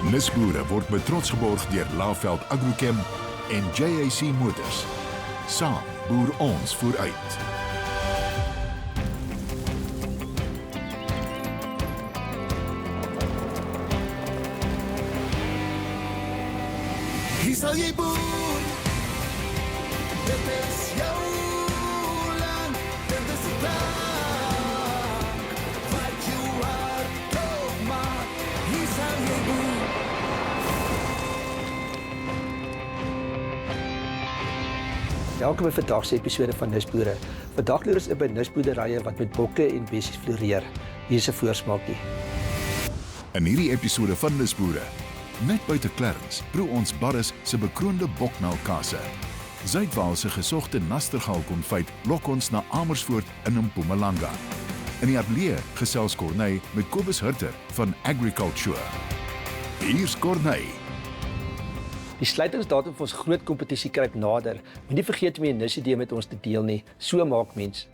Nisboere word met trots geborg deur Laveld Agrochem en JAC Motors. Saam boer ons vooruit. Hier sal jy boer, dit is jou land, dit is die plek, wat jou hart opmaak, hier sal jy boer. Welkom by vandag se episode van Nisboere. Vandag loer ons in by nisboerderye wat met bokke en bessies floreer. Hier is 'n voorsmaakie. In hierdie episode van Nisboere, net buite Clarence, proe ons Barris se bekroonde bokmelkkase. Zuidwaal se gesogte nastergal konfyt lok ons na Amersfoort in Mpumalanga. In die ateljee gesels Corneille met Kobus Hurter van Agriculture. Hier's Corneille. Die sluitingsdatum vir ons groot kompetisie kruip nader. Moenie vergeet om jou nisidee met ons te deel nie. So maak mens.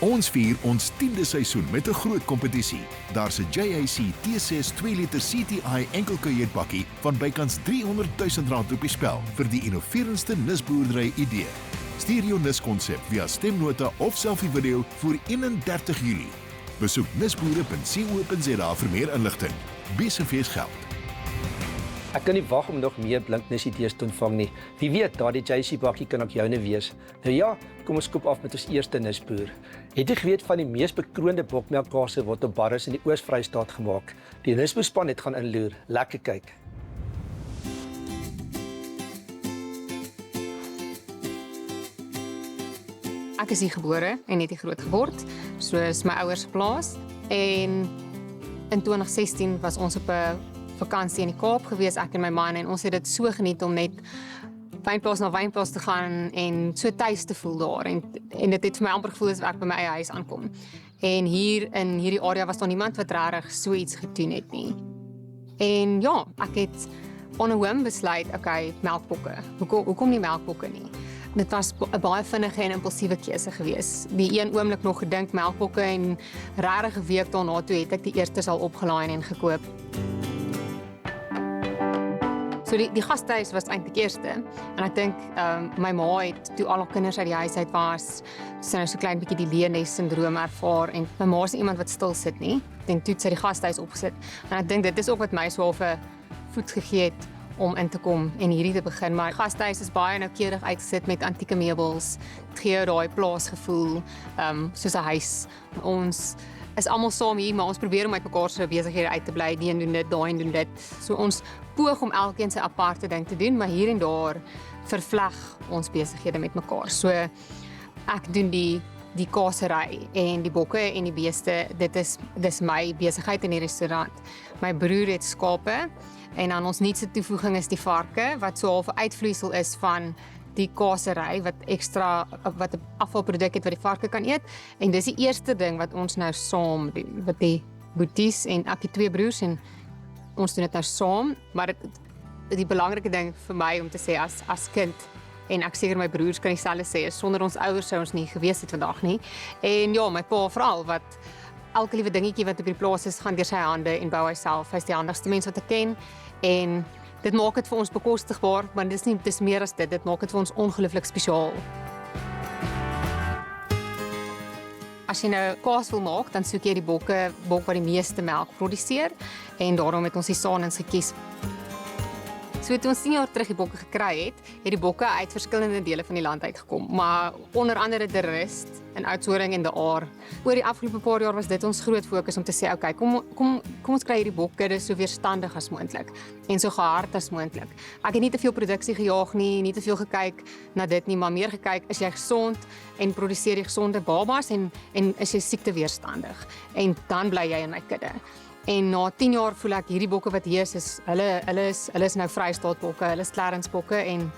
Ons vier ons 10de seisoen met 'n groot kompetisie. Daar's 'n JAC T6 2 liter CTI enkelkajuitbakkie van bykans R300,000 op die spel vir die innoverendste nisboerdery idee. Stuur jou niskonsep via stemnota of selfie video voor 31 Julie. Besoek nisboere.co.za vir meer inligting. BSF geld. Ek kan nie wag om nog meer blink nisidees te ontvang nie. Wie weet, daardie JC bakkie kan ook joune wees. Nou ja, kom ons skop af met ons eerste nisboer. Het jy geweet van die mees bekroonde bokmelkkase word op Barris in die Oos-Vrystaat gemaak? Die nisboerspan het gaan inloer. Lekker kyk. Ek is hier gebore en het hier groot geword, soos my ouers geplaas. En in 2016 was ons op 'n vakansie in die Kaap gewees, ek en my man, en ons het dit so geniet om net wynplaas na wynplaas te gaan en so tuis te voel daar. En dit het vir my amper gevoel as ek by my eie huis aankom. En hier in hierdie area was daar niemand wat regtig so iets gedoen het nie. En ja, ek het on a whim besluit, okay, melkbokke. Hoekom nie melkbokke nie? Dit was 'n baie vinnige en impulsiewe keuse gewees. Die een oomblik nog gedink melkbokke en regtig 'n week daarna toe het ek die eerstes al opgelaai en gekoop. So die gastehuis was eintlik eerste, en ek dink my ma het toe al haar kinders uit die huis uit was, sy nou so klein bietjie die leenes-sindroom ervaar, en my ma is nie iemand wat stil sit nie, en toe het sy die gastehuis opgesit, en ek dink dit is ook wat my so half 'n voet gegee het om in te kom en hierdie te begin, maar die gastehuis is baie noukeurig uitgesit met antieke meubels, het gee jou daai plaasgevoel, soos 'n huis. Ons is almal saam hier, maar ons probeer om uit mekaar se besighede uit te bly. Die een doen dit, daai een doen dit. So ons poog om elkeen sy aparte ding te doen, maar hier en daar vervleg ons besighede met mekaar. So ek doen die kasery en die bokke en die beeste. Dis my besigheid in die restaurant. My broer het skape en dan ons nuutste toevoeging is die varke, wat so half 'n uitvloeisel is van die kasery wat 'n afvalproduk het wat die varke kan eet, en dis die eerste ding wat ons nou saam doen, wat die boeties en ek het 2 broers en ons doen dit nou saam, maar die belangrike ding vir my om te sê as kind, en ek seker my broers kan dieselfde sê, is sonder ons ouers sou ons nie gewees het vandag nie, en ja, my pa veral, wat elke liewe dingetjie wat op die plaas is, gaan deur sy hande en bou hy self. Hy is die handigste mens wat ek ken, en dit maak dit vir ons bekostigbaar, maar dis meer as dit maak dit vir ons ongelooflik spesiaal. As jy nou kaas wil maak, dan soek jy die bok wat die meeste melk produseer, en daarom het ons die Saanens gekies. So toe ons 10 jaar terug die bokke gekry het die bokke uit verskillende dele van die land uitgekom, maar onder andere De Rust in Oudtshoorn en De Aar. Oor die afgelope paar jaar was dit ons groot fokus om te sê, okay, kom ons kry hierdie bokke dis so weerstandig as moontlik en so gehard as moontlik. Ek het nie te veel produksie gejaag nie te veel gekyk na dit nie, maar meer gekyk, is jy gesond en produseer jy gesonde babas en is jy siekteweerstandig, en dan bly jy in my kudde. En na 10 jaar voel ek hierdie bokke wat hier is, hulle is nou Vrystaatbokke, hulle is Clarence bokke, en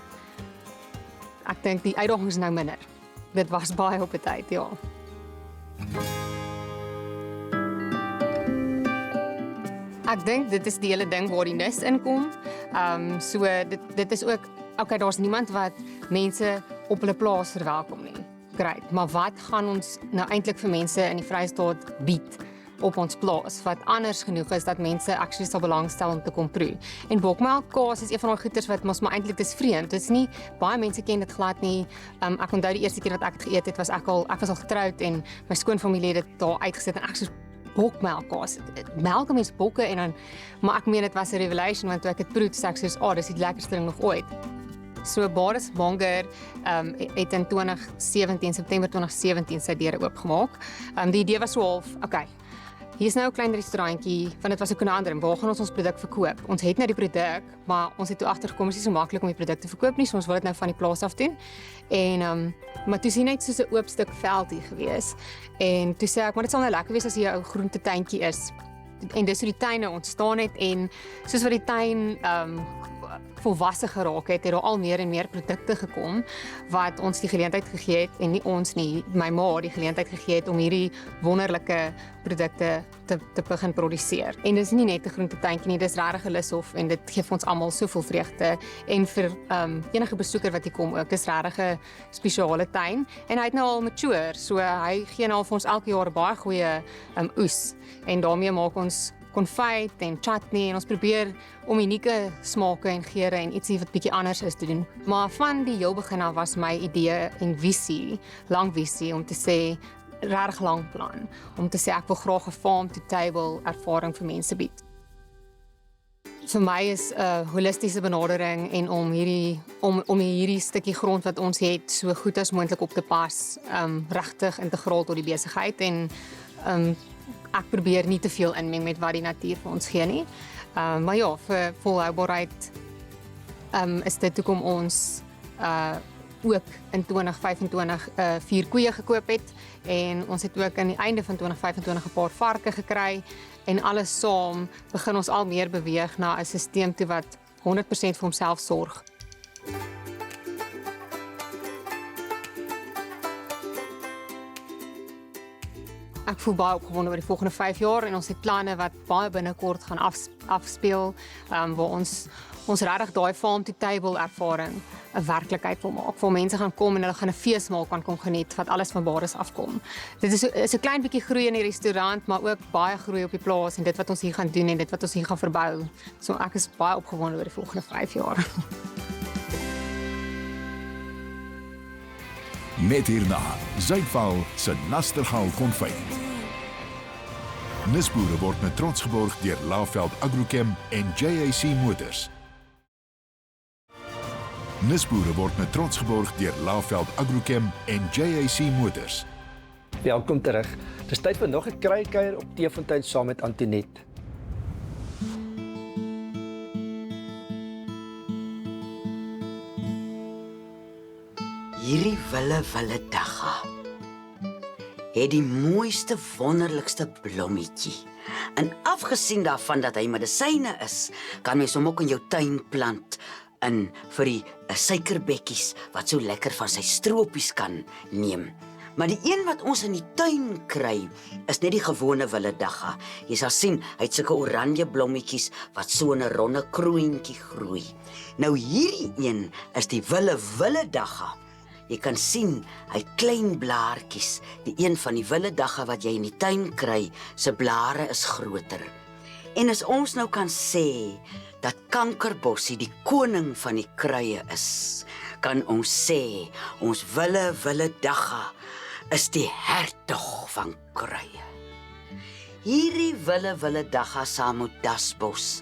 ek dink die uitdaging is nou minder. Dit was baie op 'n tyd, ja. Ek dink dit is die hele ding waar die nis inkom. So dit is ook, okay, daar's niemand wat mense op hulle plaas verwelkom nie. Great, maar wat gaan ons nou eintlik vir mense in die Vrystaat bied op ons plaas wat anders genoeg is dat mense actually sal belangstel om te kom proe. En bokmelkkaas is een van daai goeders wat mos maar eintlik dis vreemd. Dit is nie baie mense ken dit glad nie. Ek onthou die eerste keer wat ek dit geëet het, ek was al getroud en my skoonfamilie het dit daar uitgesit en ek so bokmelkkaas. Melk mense bokke en dan maar ek meen dit was 'n revelation want toe ek dit proe, sê ek soos, dis die lekkerste ding nog ooit. So Baris Monger het in September 2017 sy deure oopgemaak. Die idee was so half, okay, hier is nou 'n klein restaurantjie, want dit was ook 'n ander, waar gaan ons produk verkoop? Ons het nou die produk, maar ons het toe agtergekom, is nie so maklik om die produk te verkoop nie, so ons wil dit nou van die plaas af doen. En maar toe sien net soos 'n oop stuk veld hier gewees. En toe sê ek, maar dit sal nou lekker wees as hier 'n ou groentetuintjie is. En dis hoe die tuin nou ontstaan het en soos wat die tuin volwasse geraak het daar al meer en meer produkte gekom wat ons die geleentheid gegee het en nie ons nie, my ma die geleentheid gegee het om hierdie wonderlike produkte te begin produseer. En dis nie net 'n groentetuintjie nie, dis regtig 'n lus en dit gee vir ons almal soveel vreugde en vir enige besoeker wat hier kom ook, dis regtig 'n spesiale tuin en hy het nou al mature, so hy gee nou al vir ons elke jaar baie goeie oes en daarmee maak ons konfyt en chutney en ons probeer om unieke smake en geure en ietsie wat bietjie anders is te doen. Maar van die heel begin af was my idee en visie, lang visie om te sê regtig lang plan, om te sê ek wil graag 'n farm to table ervaring vir mense bied. Vir my is 'n holistiese benadering en om hierdie stukkie grond wat ons het so goed as moontlik op te pas, regtig integraal tot die besigheid en ek probeer nie te veel inmeng met wat die natuur vir ons gee nie. Maar ja, vir volhoubaarheid is dit hoekom ons ook in 2025 4 koeie gekoop het en ons het ook aan die einde van 2025 'n paar varke gekry en alles saam begin ons al meer beweeg na 'n stelsel toe wat 100% vir homself sorg. Ek voel baie opgewonde oor die volgende 5 jaar en ons het planne wat baie binnekort gaan afspeel, waar ons regtig daai farm to table ervaring 'n werklikheid wil maak. Waar mense gaan kom en hulle gaan 'n feesmaal kan kom geniet wat alles van Baris afkom. Dit is 'n klein bietjie groei in die restaurant, maar ook baie groei op die plaas en dit wat ons hier gaan doen en dit wat ons hier gaan verbou. So ek is baie opgewonde oor die volgende 5 jaar. Net hierna, Zuidval se Nastergal konfyt. Nisboere word met trots geborg deur Laveld Agrochem en JAC Motors. Nisboere word met trots geborg deur Laveld Agrochem en JAC Motors. Welkom terug. Dis tyd vir nog 'n kruikuier op Teefontein saam met Antoinette. Hierdie wille dagga het die mooiste, wonderlikste blommetjie. En afgesien daarvan dat hy medisyne is, kan mens hom ook in jou tuin plant in vir die suikerbekkies wat so lekker van sy stroopies kan neem. Maar die een wat ons in die tuin kry, is net die gewone wille dagga. Jy sal sien, hy het sulke oranje blommetjies wat so in 'n ronde kroontjie groei. Nou hierdie een is die wille dagga. Jy kan sien, hy het klein blaartjies. Die een van die wille dagga wat jy in die tuin kry, se blare is groter. En as ons nou kan sê dat kankerbossie die koning van die kruie is, kan ons sê ons wille dagga is die hertog van kruie. Hierdie wille dagga saam met dasbos.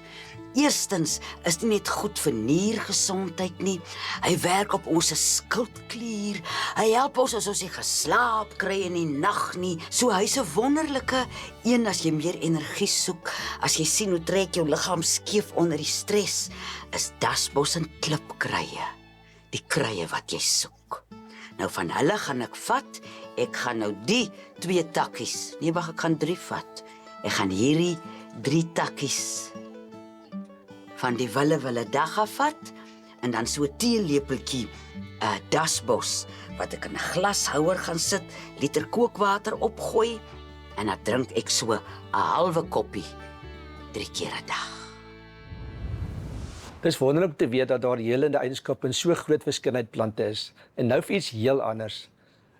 Eerstens is dit net goed vir niergesondheid nie. Hy werk op ons skildklier. Hy help ons as ons nie geslaap kry in die nag nie. So hy's 'n wonderlike een as jy meer energie soek. As jy sien hoe trek jou liggaam skeef onder die stres, is dasbos en klipkruie die kruie wat jy soek. Nou van hulle gaan ek vat. Ek gaan nou die 2 takkies. Nee, wag, ek gaan 3 vat. Ek gaan hierdie 3 takkies van die wille dagga vat en dan so 'n teelepeltjie dasbos wat ek in 'n glashouer gaan sit, liter kookwater opgooi en dan drink ek so 'n halwe koppie 3 keer 'n dag. Dis wonderlik om te weet dat daar helende eienskappe in so groot verskeidenheid plante is. En nou vir iets heel anders.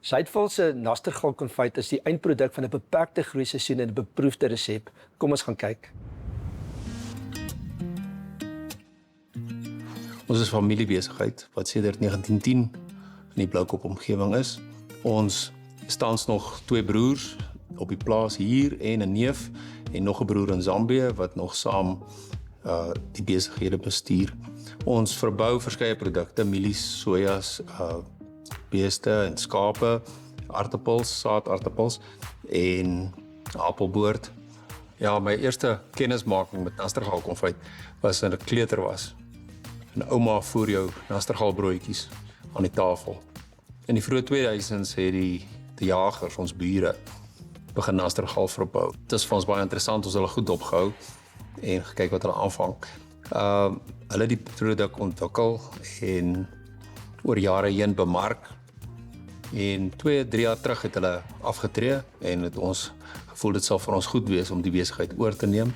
Zuidval se nastergal konfyt is die eindproduk van 'n beperkte groeiseisoen en 'n beproefde resep. Kom ons gaan kyk. Ons is familiebesigheid wat sedert 1910 in die Bloukop omgewing is. Ons staans nog 2 broers op die plaas hier en 'n neef en nog 'n broer in Zambië wat nog saam die besighede bestuur. Ons verbou verskeie produkte, mielies, sojas, beeste en skape, aartappels, saadaartappels en appelboord. Ja, my eerste kennismaking met nastergal konfyt was in 'n kleuter was. En ouma voer jou nastergalbroodjies aan die tafel. In die vroeë 2000s het die jagers, ons bure, begin nastergal verbou. Dit is vir ons baie interessant, ons het hulle goed opgehou en gekyk wat hulle aanvang. Hulle die produk ontwikkel en oor jare heen bemark. En 2-3 jaar terug het hulle afgetree en het ons gevoel dit sal vir ons goed wees om die besigheid oor te neem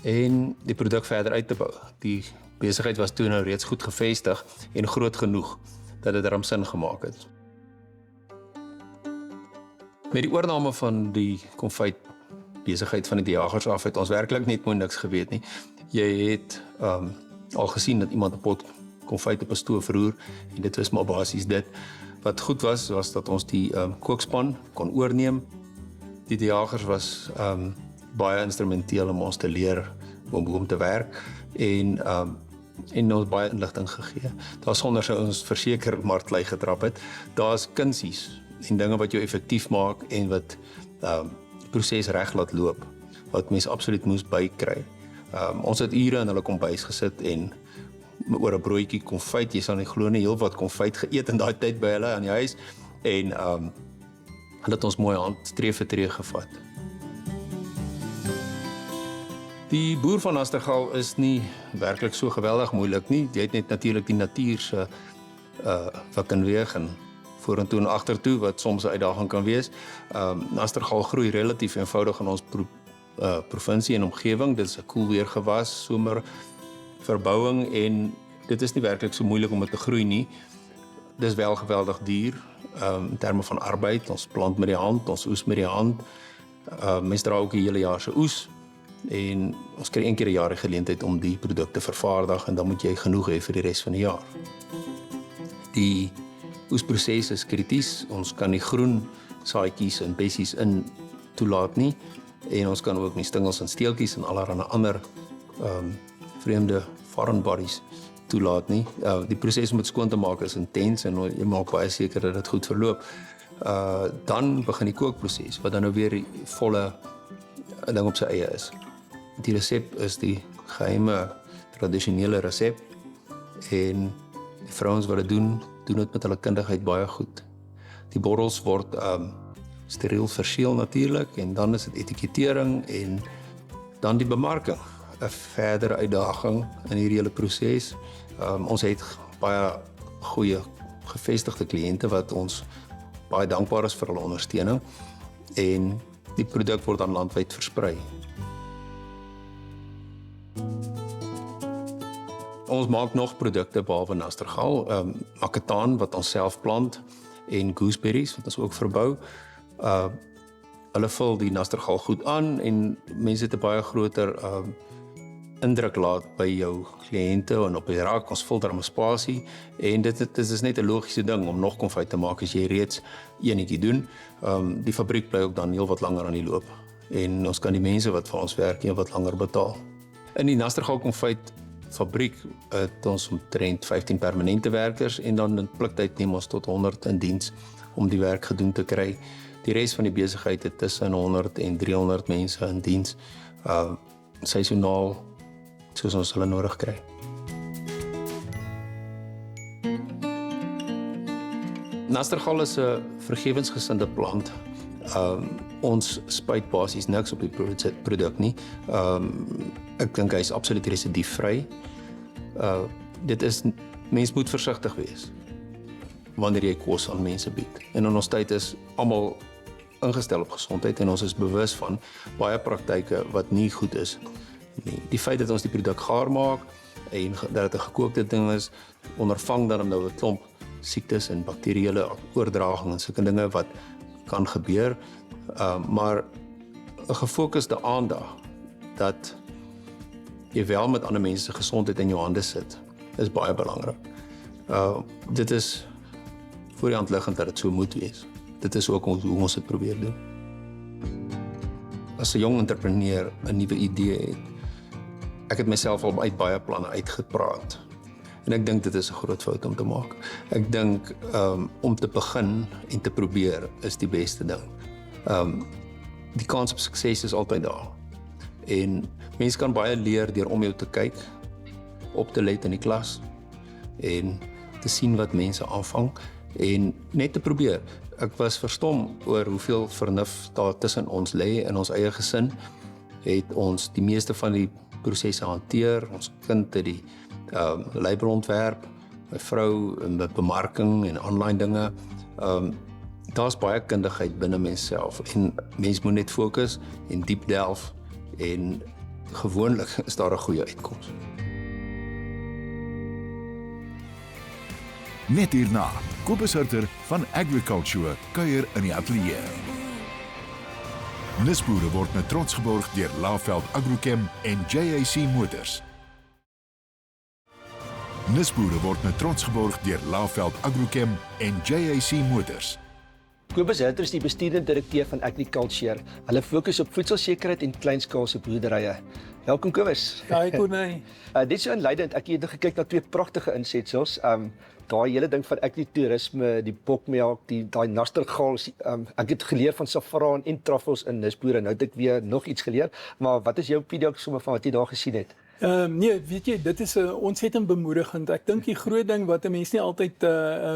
en die produk verder uit te bou. Die besigheid was toe nou reeds goed gevestig en groot genoeg dat dit darm sin gemaak het. Met die oorname van die konfyt besigheid van die jagers af het ons werklik net mooi niks geweet nie. Jy het al gesien dat iemand 'n pot konfyt op 'n stoof roer en dit was maar basies dit. Wat goed was dat ons die kookspan kon oorneem. Die jagers was baie instrumenteel om ons te leer om te werk en ons baie inligting gegee. Daar sonder sou ons verseker marklei getrap het. Daar's kunsies en dinge wat jou effektief maak en wat die proses reg laat loop, wat mens absoluut moes bykry. Ons het ure in hulle kombuis gesit en oor 'n broodjie konfyt, jy sal nie glo nie, heel wat konfyt geëet in daai tyd by hulle aan die huis en hulle het ons mooi hand tree vir tree gevat. Die boer van Nastergal is nie werklik so geweldig moeilik nie. Jy het net natuurlik die natuur se wat kan weeg en vorentoe en agtertoe wat soms 'n uitdaging kan wees. Nastergal groei relatief eenvoudig in ons provinsie en omgewing. Dit is 'n koel weer gewas, somer verbouing en dit is nie werklik so moeilik om dit te groei nie. Dis wel geweldig duur in terme van arbeid. Ons plant met die hand, ons oes met die hand. Mens dra ook die hele jaar se oes en ons kry 1 keer 'n jaar die geleentheid om die produkte vervaardig en dan moet jy genoeg hê vir die res van die jaar. Die oesproses is krities. Ons kan nie groen saadjies en bessies in toelaat nie en ons kan ook nie stingels en steeltjies en allerlei ander vreemde foreign bodies toelaat nie. Die proses om dit skoon te maak is intens en jy maak baie seker dat dit goed verloop. Dan begin die kookproses wat dan nou weer die volle ding op sy eie is. Die resep is die geheime tradisionele resep en die vrouens wat dit doen dit met hulle kundigheid baie goed. Die borrels word steriel verseël natuurlik en dan is dit etikettering en dan die bemarking. 'n verdere uitdaging in hierdie hele proses. Ons het baie goeie gevestigde kliënte wat ons baie dankbaar is vir hulle ondersteuning en die produk word dan landwyd versprei. Ons maak nog produkte behalwe Nastergal, makataan wat ons self plant en gooseberries wat ons ook verbou. Hulle vul die Nastergal goed aan en mense het 'n baie groter indruk laat by jou kliënte en op die rak, ons vul daar 'n spasie en dit is net 'n logiese ding om nog konfyt te maak as jy reeds enetjie doen. Die fabriek bly ook dan heel wat langer aan die loop en ons kan die mense wat vir ons werk heel wat langer betaal. In die Nastergal konfyt fabriek het ons omtrent 15 permanente werkers en dan in pliktyd neem ons tot 100 in diens om die werk gedoen te kry. Die res van die besigheid het tussen 100 en 300 mense in diens, seisoonaal soos ons hulle nodig kry. Nastergal is 'n vergewensgesinde plant. Ons spuit basies niks op die produk nie. Ek dink hy is absoluut residiefvry. Mens moet versigtig wees wanneer jy kos aan mense bied. En in ons tyd is almal ingestel op gesondheid en ons is bewus van baie praktyke wat nie goed is nie. Die feit dat ons die produk gaar maak en dat dit 'n gekookte ding is, ondervang dan nou 'n klomp siektes en bakterieële oordraging en sulke dinge wat kan gebeur, maar 'n gefokusde aandag dat jy wel met ander mense se gesondheid in jou hande sit, is baie belangrik. Dit is voor die hand liggend dat dit so moet wees. Dit is ook hoe ons dit probeer doen. As 'n jong entrepreneur 'n nuwe idee het, ek het myself al uit baie planne uitgepraat. En ek dink dit is 'n groot fout om te maak. Ek dink om te begin en te probeer is die beste ding. Die kans op sukses is altyd daar. En mense kan baie leer deur om jou te kyk, op te let in die klas en te sien wat mense aanvang en net te probeer. Ek was verstom oor hoeveel vernuf daar tussen ons lê in ons eie gesin. Het ons die meeste van die prosesse hanteer. Ons kind het die labelontwerp, my vrou in bemarking en online dinge. Daar's baie kundigheid binne mens self en mens moet net fokus en diep delf en gewoonlik is daar 'n goeie uitkoms. Net hierna, Kobus Hurter van Agriculture kuier in die ateljee. Nisboere word met trots geborg deur Laveld Agrochem en JAC Motors. Nisboere word met trots geborg deur Laveld Agrochem en JAC Motors. Kobus Hurter is die bestuurende direkteur van Agriculture. Hulle fokus op voedselsekerheid en kleinskaalse boerderye. Welkom Kobus. Ja, ek kon Dit is so inleidend. Ek het nou gekyk na twee pragtige insetsels. Daai hele ding van agritourisme, die bokmelk, daai nastergaal. Ek het geleer van saffraan en truffels in Nisboere. Nou het ek weer nog iets geleer. Maar wat is jou opinie ook sommer van wat jy daar gesien het? Nee, weet jy, dit is ontsettend bemoedigend. Ek dink die groot ding wat 'n mens nie altyd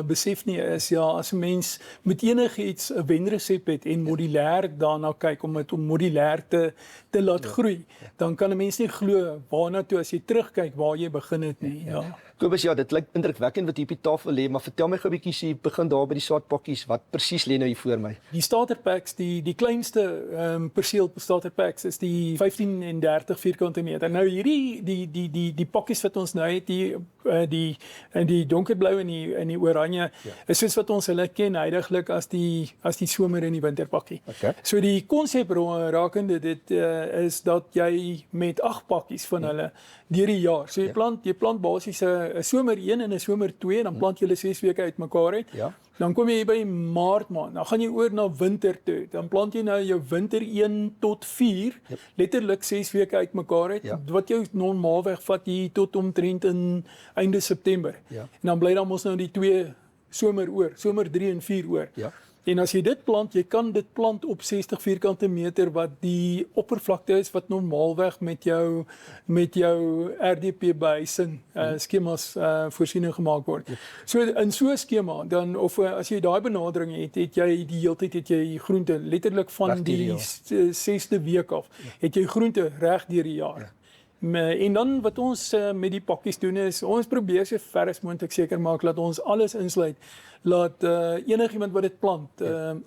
besef nie is, ja, as 'n mens met enigiets 'n wenresep het en modulêr daarna kyk om dit modulêr te laat groei, dan kan 'n mens nie glo waarna toe as jy terugkyk waar jy begin het nie. Ja. Kobus, ja, dit lyk indrukwekkend wat hier op die tafel lê, maar vertel my gou 'n bietjie, so jy begin daar by die saadpakkies, wat presies lê nou hier voor my? Die starter packs, die kleinste perseel starter packs is die 15 en 30 vierkante meter. Nou hierdie die pakkies wat ons nou het, die donkerblou en die oranje, is soos wat ons hulle ken heidaglik as die somer en die winterpakkie. Okay. So die konsep rakende dit is dat jy met 8 pakkies van hulle deur die jaar. So jy plant basies 'n somer 1 en 'n somer 2 en dan plant jy hulle 6 weke uitmekaar uit. Ja. Dan kom jy by Maart maand. Dan gaan jy oor na winter toe. Dan plant jy nou jou winter 1 tot 4, letterlik 6 weke uitmekaar uit, wat jou normaalweg vat hier tot omtrent in einde September. Ja. En dan bly dan mos nou die 2 somer 3 en 4 oor. Ja. En as jy dit plant, jy kan dit plant op 60 vierkante meter wat die oppervlakte is wat normaalweg met jou RDP behuising skemas voorsiening gemaak word. So in so 'n skema dan of as jy daai benadering het jy die heeltyd jy groente letterlik van die 6de week af. Het jy groente reg deur die jaar. En dan wat ons met die pakkies doen is, ons probeer so ver as moontlik seker maak dat ons alles insluit, laat enigiemand wat dit plant,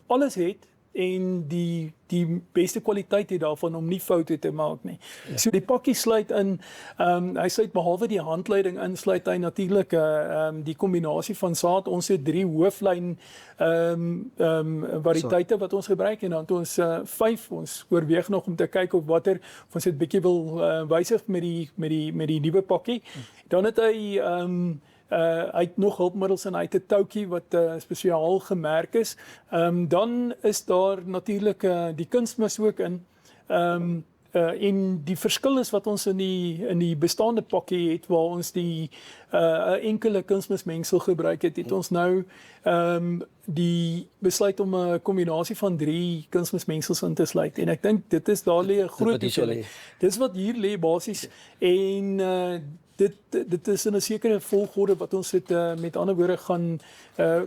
alles het en die beste kwaliteit het daarvan om nie foute te maak nie. Ja. So die pakkie sluit in, hy sluit behalwe die handleiding in, sluit hy natuurlik die kombinasie van saad. Ons het 3 hooflyn variëteite wat ons gebruik en dan het ons 5. Ons oorweeg nog om te kyk of watter ons dit bietjie wil wysig met die nuwe pakkie. Dan het hy hy het nog hulpmiddels en hy het 'n toutjie wat spesiaal gemerk is. Dan is daar natuurlik die kunsmis ook in. En die verskil is wat ons in die bestaande pakkie het waar ons die enkele kunsmismengsel gebruik het ons nou die besluit om 'n kombinasie van 3 kunsmismengsels in te sluit. En ek dink dit is daar lê 'n groot verskil. Dis wat hier lê basies en dit is in 'n sekere volgorde wat ons dit met ander woorde gaan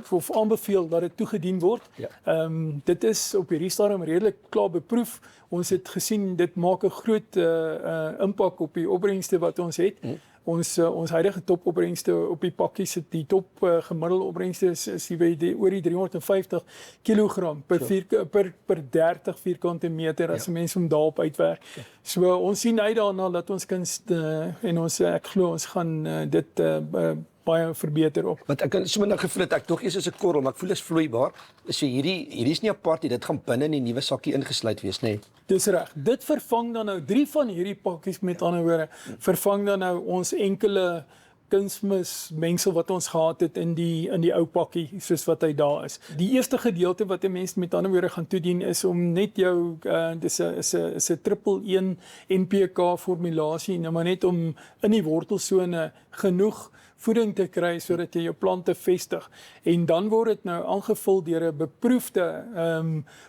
of aanbeveel dat dit toegedien word. Ja. Dit is op hierdie stadium redelik klaar beproef. Ons het gesien dit maak 'n groot impak op die opbrengste wat ons het. Ons huidige topopbrengste op die pakkies, die top gemiddelde opbrengste is oor die 350 kg per 30 vierkante meter as 'n mens hom daarop uitwerk. So ons sien uit daarna dat ons kan en ek glo ons gaan dit baie verbeter op. Want ek kan sommer nou gevoel het ek tog eers is 'n korrel, maar ek voel is vloeibaar. So hierdie is nie apart nie, dit gaan binne in die nuwe sakkie ingesluit wees, nê. Nee. Dis reg. Dit vervang dan nou 3 van hierdie pakkies, met ander woorde, vervang dan nou ons enkele kunsmis mengsel wat ons gehad het in die ou pakkie soos wat hy daar is. Die eerste gedeelte wat 'n mens met ander woorde gaan toedien is om net jou dis 'n 111 NPK formulasie, nou maar net om in die wortelsone genoeg voeding te kry sodat jy jou plante vestig, en dan word dit nou aangevul deur 'n beproefde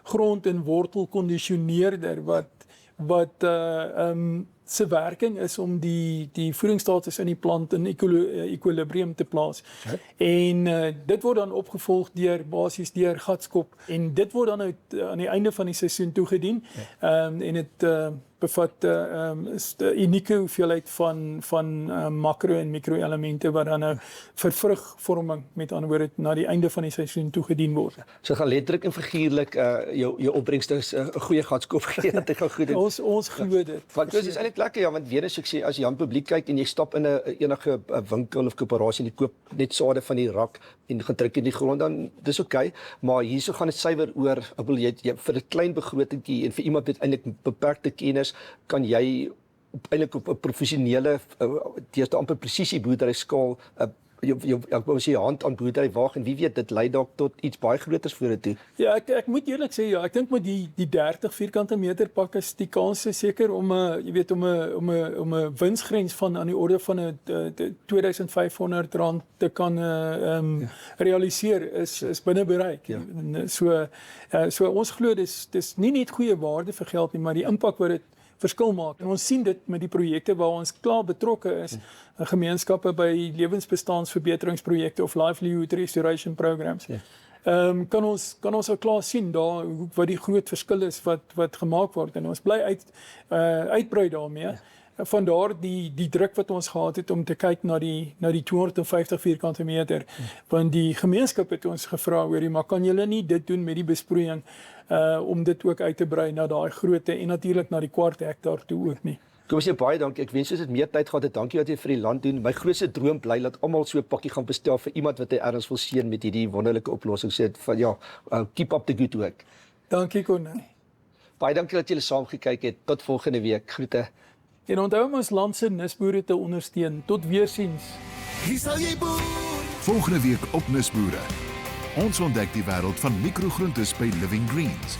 grond- en wortelkondisioneerder wat se werking is om die voedingsstatus in die plant in ekwilibrium te plaas. Okay. En dit word dan opgevolg basies deur gatskop, en dit word dan aan die einde van die seisoen toegedien. En dit bevat is 'n unieke hoeveelheid van makro en mikroelemente wat dan nou vir vrugvorming, met ander woorde, na die einde van die seisoen toegedien word. So gaan letterlik en figuurlik jou opbrengste 'n goeie gatskop gee dat dit gaan goed doen. Ons glo dit. Want dit is eintlik lekker, ja, want weer eens ek sê, as jy aan publiek kyk en jy stap in 'n enige winkel of koöperasie en jy koop net sade van die rak en gaan druk in die grond, dan dis oké, maar hierso gaan dit suiwer oor, ek bedoel jy vir 'n klein begrotingkie en vir iemand met eintlik beperkte kennis kan jy eintlik op 'n professionele teeste amper presisie boerdery skaal ek wou sê hand aan boerdery waag, en wie weet, dit lei dalk tot iets baie groters vorentoe. Ja, ek moet eerlik sê, ja, ek dink met die 30 vierkante meter pak is die kans seker om jy weet om 'n winsgrens van aan die orde van 'n R2500 te kan realiseer is binne bereik. Ja. So ons glo dis nie net goeie waarde vir geld nie, maar die impak wat dit verskil maak. En ons sien dit met die projekte waar ons klaar betrokke is, gemeenskappe by lewensbestaansverbeteringsprojekte of livelihood restoration programs. Ja. Kan ons al klaar sien daar wat die groot verskil is wat gemaak word, en ons bly uitbrei daarmee. Ja. Vandaar die druk wat ons gehad het om te kyk na die 250 vierkante meter, want die gemeenskap het ons gevra oor, maar kan julle nie dit doen met die besproeiing om dit ook uit te brei na daai grootte en natuurlik na die kwart hektaar toe ook nie. Kom ons sê baie dankie. Ek wens dit meer tyd gehad het. Dankie dat jy vir die land doen. My grootste droom bly dat almal so 'n pakkie gaan bestel vir iemand wat hy erns wil seën met hierdie wonderlike oplossing. Sê van ja, keep up the good work. Dankie Corneille. Baie dankie dat julle saam gekyk het. Tot volgende week. Groete. En onthou om ons land se nisboere te ondersteun. Tot weersiens. Hier sal jy boer. Volgende week op Nisboere. Ons ontdek die wêreld van mikrogroentes by Living Greens.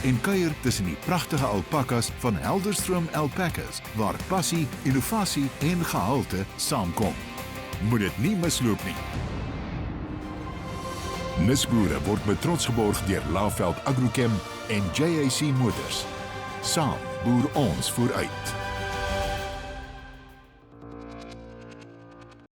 En kuier tussen die pragtige alpakas van Helderstroom Alpacas, waar passie, innovasie en gehalte saamkom. Moet dit nie misloop nie. Nisboere word met trots geborg deur Laveld Agrochem en JAC Motors. Saam boer ons vooruit.